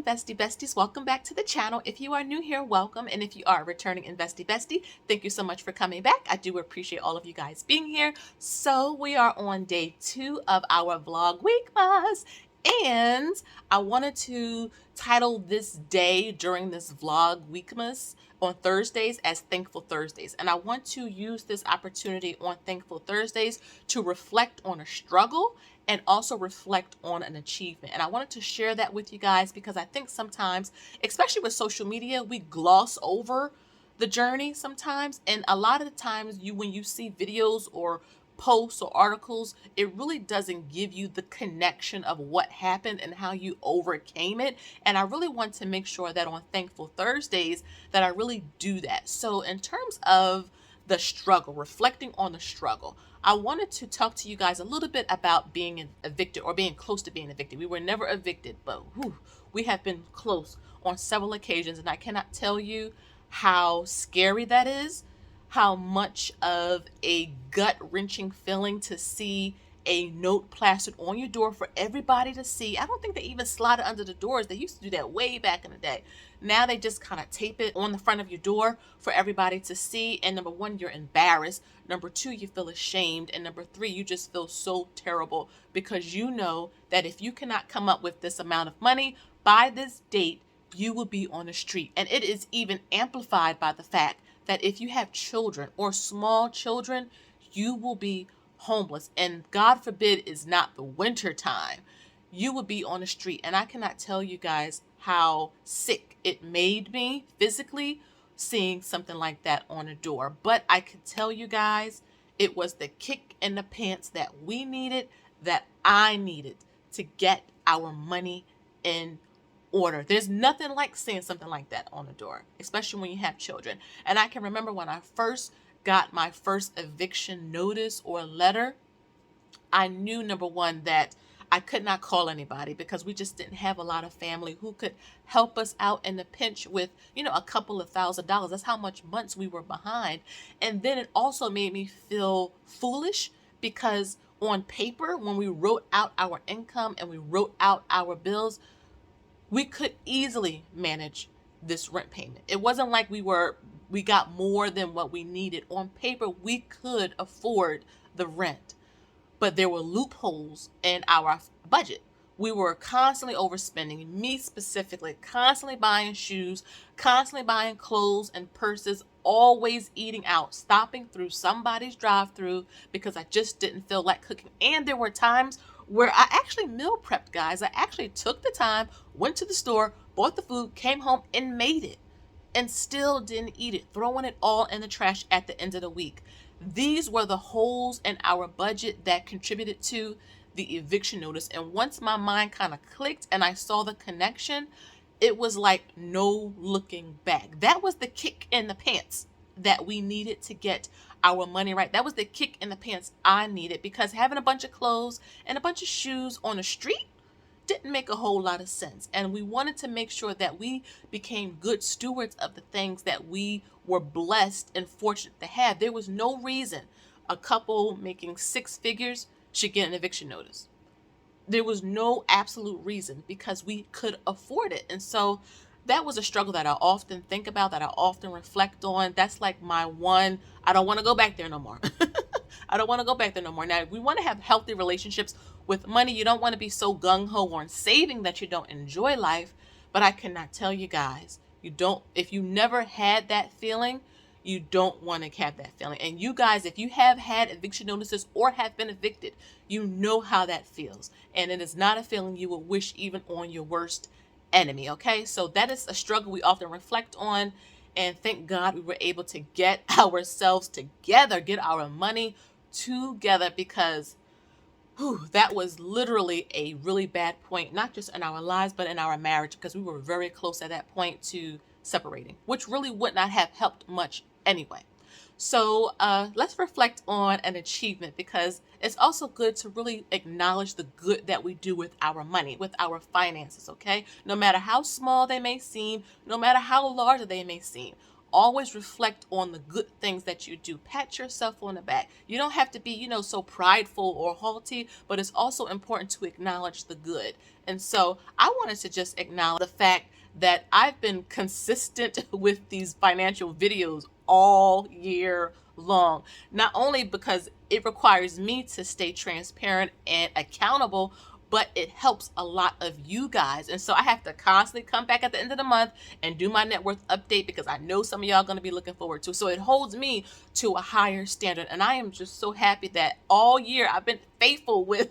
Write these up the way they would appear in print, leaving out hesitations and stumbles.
Investy Besties. Welcome back to the channel. If you are new here, welcome. And if you are a returning Investy Bestie, thank you so much for coming back. I do appreciate all of you guys being here. So we are on day 2 of our Vlogmas. And I wanted to title this day during this Vlogmas on Thursdays as Thankful Thursdays. And I want to use this opportunity on Thankful Thursdays to reflect on a struggle and also reflect on an achievement. And I wanted to share that with you guys because I think sometimes, especially with social media, we gloss over the journey sometimes. And a lot of the times when you see videos or posts or articles, it really doesn't give you the connection of what happened and how you overcame it. And I really want to make sure that on Thankful Thursdays that I really do that. So in terms of the struggle, reflecting on the struggle, I wanted to talk to you guys a little bit about being evicted or being close to being evicted. We were never evicted, but we have been close on several occasions, and I cannot tell you how scary that is, how much of a gut-wrenching feeling to see a note plastered on your door for everybody to see. I don't think they even slide it under the doors. They used to do that way back in the day. Now they just kind of tape it on the front of your door for everybody to see. And number one, you're embarrassed. Number two, you feel ashamed. And number three, you just feel so terrible because you know that if you cannot come up with this amount of money by this date, you will be on the street. And it is even amplified by the fact that if you have children or small children, you will be homeless. And God forbid is not the winter time, you will be on the street. And I cannot tell you guys how sick it made me physically seeing something like that on a door. But I can tell you guys, it was the kick in the pants that we needed, that I needed to get our money in order. There's nothing like seeing something like that on a door, especially when you have children. And I can remember when I first got my first eviction notice or letter, I knew, number one, that I could not call anybody because we just didn't have a lot of family who could help us out in the pinch with, a couple of $1,000s. That's how much months we were behind. And then it also made me feel foolish because on paper, when we wrote out our income and we wrote out our bills, we could easily manage this rent payment. It wasn't like we got more than what we needed. On paper, we could afford the rent, but there were loopholes in our budget. We were constantly overspending, me specifically, constantly buying shoes, constantly buying clothes and purses, always eating out, stopping through somebody's drive-through because I just didn't feel like cooking. And there were times where I actually meal prepped, guys. I actually took the time, went to the store, bought the food, came home and made it, and still didn't eat it, throwing it all in the trash at the end of the week. These were the holes in our budget that contributed to the eviction notice. And once my mind kind of clicked and I saw the connection, it was like no looking back. That was the kick in the pants that we needed to get our money right. That was the kick in the pants I needed, because having a bunch of clothes and a bunch of shoes on the street didn't make a whole lot of sense. And we wanted to make sure that we became good stewards of the things that we were blessed and fortunate to have. There was no reason a couple making 6 figures should get an eviction notice. There was no absolute reason because we could afford it. And so that was a struggle that I often think about, that I often reflect on. That's like my one, I don't want to go back there no more. I don't want to go back there no more. Now, we want to have healthy relationships with money. You don't want to be so gung-ho on saving that you don't enjoy life. But I cannot tell you guys, if you never had that feeling, you don't want to have that feeling. And you guys, if you have had eviction notices or have been evicted, you know how that feels. And it is not a feeling you would wish even on your worst enemy. Okay, so that is a struggle we often reflect on, and thank God we were able to get ourselves together, get our money together, because that was literally a really bad point, not just in our lives but in our marriage, because we were very close at that point to separating, which really would not have helped much anyway. So let's reflect on an achievement, because it's also good to really acknowledge the good that we do with our money, with our finances, okay? No matter how small they may seem, no matter how large they may seem, always reflect on the good things that you do. Pat yourself on the back. You don't have to be, so prideful or haughty, but it's also important to acknowledge the good. And so I wanted to just acknowledge the fact that I've been consistent with these financial videos all year long. Not only because it requires me to stay transparent and accountable, but it helps a lot of you guys. And so I have to constantly come back at the end of the month and do my net worth update because I know some of y'all are going to be looking forward to. So it holds me to a higher standard. And I am just so happy that all year I've been faithful with.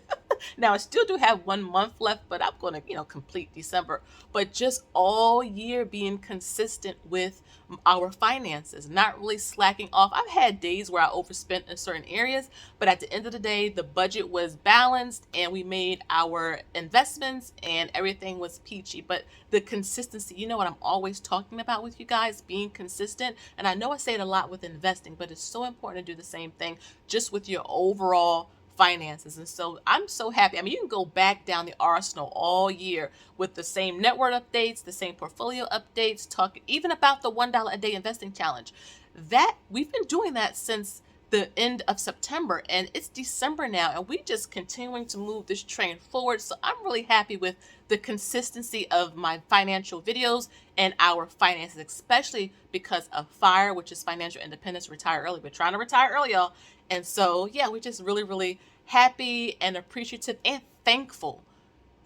Now I still do have 1 month left, but I'm going to, complete December. But just all year being consistent with our finances, not really slacking off. I've had days where I overspent in certain areas, but at the end of the day, the budget was balanced and we made our investments and everything was peachy. But the consistency, you know what I'm always talking about with you guys, being consistent. And I know I say it a lot with investing, but it's so important to do the same thing just with your overall finances. And so I'm so happy. I mean, you can go back down the arsenal all year with the same network updates, the same portfolio updates, talking even about the $1 a day investing challenge. That we've been doing that since the end of September, and it's December now, and we just continuing to move this train forward. So I'm really happy with the consistency of my financial videos and our finances, especially because of FIRE, which is financial independence, retire early. We're trying to retire early, y'all. And so, yeah, we're just really, really happy and appreciative and thankful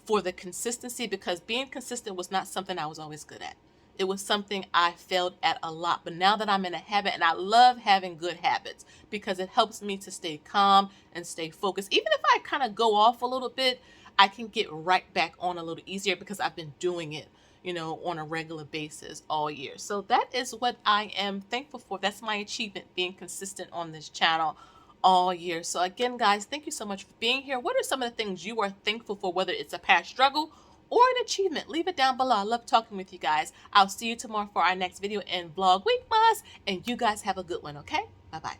for the consistency, because being consistent was not something I was always good at. It was something I failed at a lot. But now that I'm in a habit, and I love having good habits because it helps me to stay calm and stay focused. Even if I kind of go off a little bit, I can get right back on a little easier because I've been doing it, on a regular basis all year. So that is what I am thankful for. That's my achievement, being consistent on this channel all year. So again, guys, thank you so much for being here. What are some of the things you are thankful for, whether it's a past struggle or an achievement? Leave it down below. I love talking with you guys. I'll see you tomorrow for our next video in Vlogmas, and you guys have a good one, okay? Bye-bye.